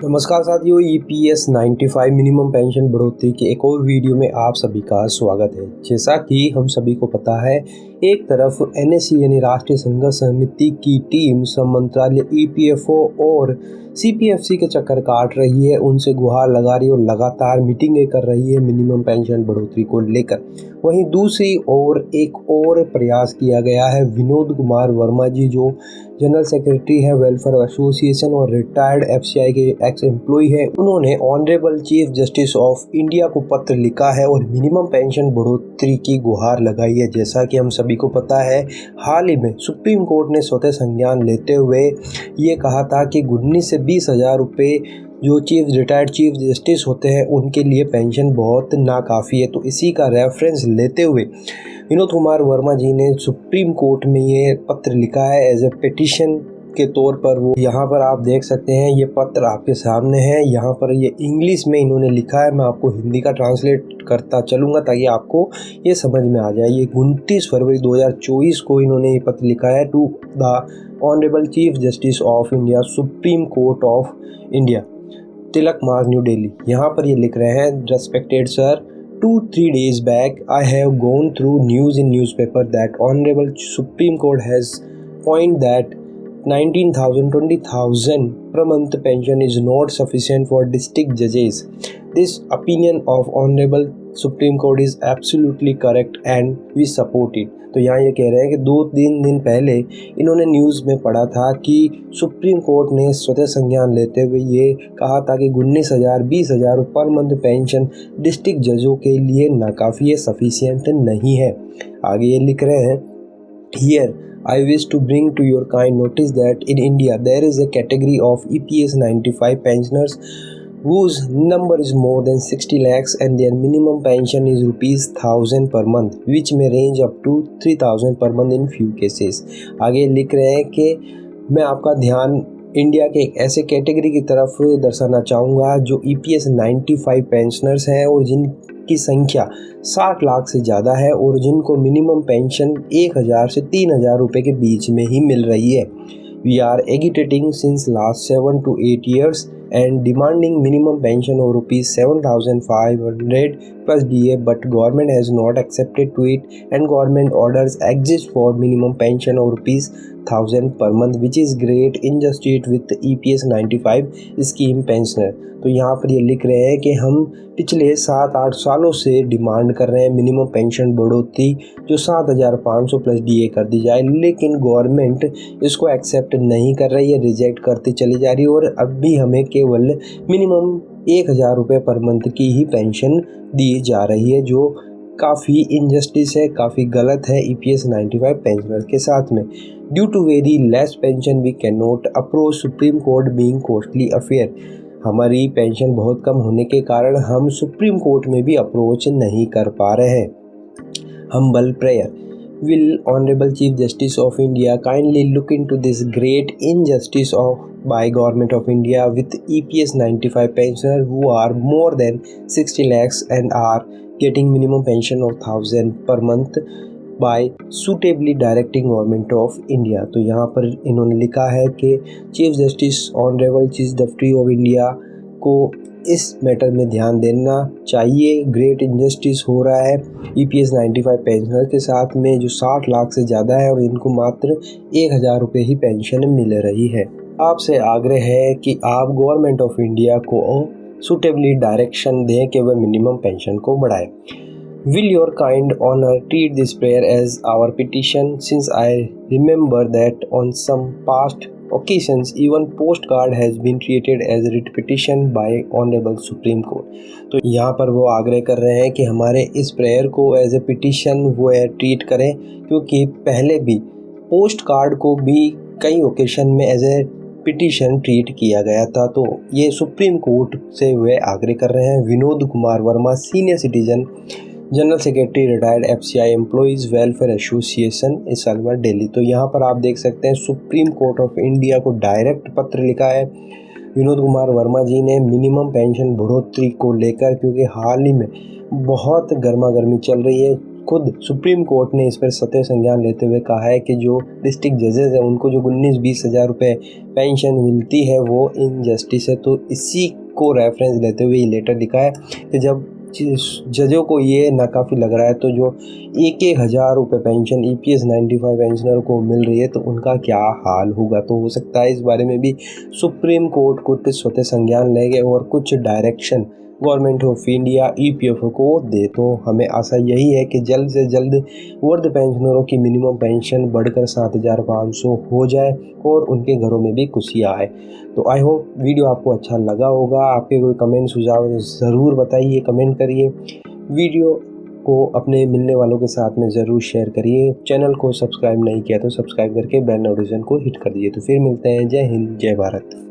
नमस्कार साथियों, EPS 95 minimum pension बढ़ोतरी के एक और वीडियो में आप सभी का स्वागत है। जैसा कि हम सभी को पता है, एक तरफ NSC यानी राष्ट्रीय संघर्ष समिति की टीम श्रम मंत्रालय, EPFO और CPFC के चक्कर काट रही है, उनसे गुहार लगा रही है और लगातार मीटिंगें कर रही है मिनिमम पेंशन बढ़ोतरी को लेकर। वहीं दूसरी ओर एक और प्रयास किया गया है। विनोद कुमार वर्मा जी, जो जनरल सेक्रेटरी है वेलफेयर एसोसिएशन और रिटायर्ड FCI के एक्स एम्प्लॉय है, उन्होंने honourable chief justice of India को पत्र लिखा है और मिनिमम पेंशन बढ़ोतरी की गुहार लगाई है। जैसा कि हम सभी को पता है, हाल ही में सुप्रीम कोर्ट ने स्वतः संज्ञान लेते हुए ये कहा था कि 19 से 20 हज़ार रुपये जो रिटायर्ड चीफ जस्टिस होते हैं उनके लिए पेंशन बहुत नाकाफ़ी है। तो इसी का रेफरेंस लेते हुए विनोद कुमार वर्मा जी ने सुप्रीम कोर्ट में ये पत्र लिखा है एज ए पिटिशन के तौर पर। वो यहाँ पर आप देख सकते हैं, ये पत्र आपके सामने है। यहाँ पर ये इंग्लिश में इन्होंने लिखा है, मैं आपको हिंदी का ट्रांसलेट करता चलूँगा ताकि आपको ये समझ में आ जाए। ये 29 फरवरी 2024 को इन्होंने ये पत्र लिखा है to the honourable chief justice of India, supreme court of India, Tilak Marg, New Delhi. यहाँ पर ये लिख रहे हैं, respected sir, 2-3 days back, I have gone through news in newspaper that Honorable Supreme Court has pointed that 19,000, 20,000 per month pension is not sufficient for district judges. This opinion of Honorable Supreme Court is absolutely correct and we support it. तो यहाँ ये कह रहे हैं कि 2-3 दिन पहले इन्होंने न्यूज़ में पढ़ा था कि सुप्रीम कोर्ट ने स्वतः संज्ञान लेते हुए ये कहा था कि 19,000, 20,000 पर मंथ पेंशन डिस्ट्रिक्ट जजों के लिए नाकाफ़ी है, सफिशिएंट नहीं है। आगे ये लिख रहे हैं, here I wish to bring to your kind notice that in India there is a category of EPS 95 pensioners whose number is more than 60 lakhs and their minimum pension is ₹1,000 per month, which may range up to 3,000 per month in few cases. आगे लिख रहे हैं कि मैं आपका ध्यान India के एक ऐसे कैटेगरी की तरफ दर्शाना चाहूँगा जो EPS 95 पेंशनर्स हैं और जिनकी संख्या 60 लाख से ज़्यादा है और जिनको मिनिमम पेंशन 1,000 से 3,000 रुपये के बीच में ही मिल रही है। We are agitating since last 7 to 8 years and demanding minimum pension of ₹7,500 plus DA, but government has not accepted to it and government orders exist for minimum pension of ₹1,000 per month, which is great injustice with EPS 95 scheme pensioner। तो यहाँ पर ये लिख रहे हैं कि हम पिछले 7-8 सालों से डिमांड कर रहे हैं मिनिमम पेंशन बढ़ोतरी जो 7,500 प्लस DA कर दी जाए, लेकिन गवर्नमेंट इसको एक्सेप्ट नहीं कर रही है, रिजेक्ट करती चली जा रही है और अब भी हमें केवल मिनिमम 1,000 रुपये पर मंथ की ही पेंशन दी जा रही है, जो काफ़ी इनजस्टिस है, काफ़ी गलत है EPS 95 पेंशनर के साथ में। Due to very less pension we can not approach supreme court being costly affair. हमारी पेंशन बहुत कम होने के कारण हम सुप्रीम कोर्ट में भी अप्रोच नहीं कर पा रहे हैं। Humble prayer, will Honorable Chief Justice of India kindly look into this great injustice by Government of India with EPS 95 pensioners who are more than 60 lakhs and are getting minimum pension of 1,000 per month by suitably directing Government of India। तो यहाँ पर इन्होंने लिखा है कि chief justice honourable chief justice of India को इस matter में ध्यान देना चाहिए। ग्रेट इनजस्टिस हो रहा है EPS 95 पेंशनर के साथ में जो 60 लाख से ज़्यादा है और इनको मात्र 1,000 रुपये ही पेंशन मिल रही है। आपसे आग्रह है कि आप गवर्नमेंट ऑफ इंडिया को सूटेबली डायरेक्शन दें कि वह मिनिमम पेंशन को बढ़ाए। Will your kind honor treat this prayer as our petition, since I remember that on some past occasions even postcard has been treated as a writ petition by Honorable Supreme Court। तो यहाँ पर वो आग्रह कर रहे हैं कि हमारे इस प्रेयर को एज ए पिटिशन वो ट्रीट करें, क्योंकि पहले भी पोस्ट कार्ड को भी कई ओकेशन में एज ए पिटिशन ट्रीट किया गया था। तो ये सुप्रीम कोर्ट से वे आग्रह कर रहे हैं। Vinod Kumar Verma, senior citizen, general secretary, retired FCI employees welfare association, Islamabad, Delhi. तो यहाँ पर आप देख सकते हैं सुप्रीम कोर्ट ऑफ इंडिया को डायरेक्ट पत्र लिखा है विनोद कुमार वर्मा जी ने मिनिमम पेंशन बढ़ोतरी को लेकर, क्योंकि हाल ही में बहुत गर्मा गर्मी चल रही है। खुद सुप्रीम कोर्ट ने इस पर सत्य संज्ञान लेते हुए कहा है कि जो डिस्ट्रिक्ट जजेस हैं उनको जो 19-20 हज़ार रुपये पेंशन मिलती है वो इनजस्टिस है। तो इसी को रेफरेंस लेते हुए ये लेटर लिखा है कि जब जजों को ये नाकाफ़ी लग रहा है तो जो 1-1 हज़ार रुपये पेंशन EPS 95 पेंशनर को मिल रही है तो उनका क्या हाल होगा। तो हो सकता है इस बारे में भी सुप्रीम कोर्ट कुछ स्वतः संज्ञान लेंगे और कुछ direction government of India EPF को दे। तो हमें आशा यही है कि जल्द से जल्द वृद्ध पेंशनरों की मिनिमम पेंशन बढ़कर 7,500 हो जाए और उनके घरों में भी खुशियाँ आए। तो आई होप वीडियो आपको अच्छा लगा होगा। आपके कोई कमेंट सुझाव ज़रूर बताइए, कमेंट करिए। वीडियो को अपने मिलने वालों के साथ में ज़रूर शेयर करिए। चैनल को सब्सक्राइब नहीं किया तो सब्सक्राइब करके बेल नोटिफिकेशन को हिट कर दीजिए। तो फिर मिलते हैं। जय हिंद, जय भारत।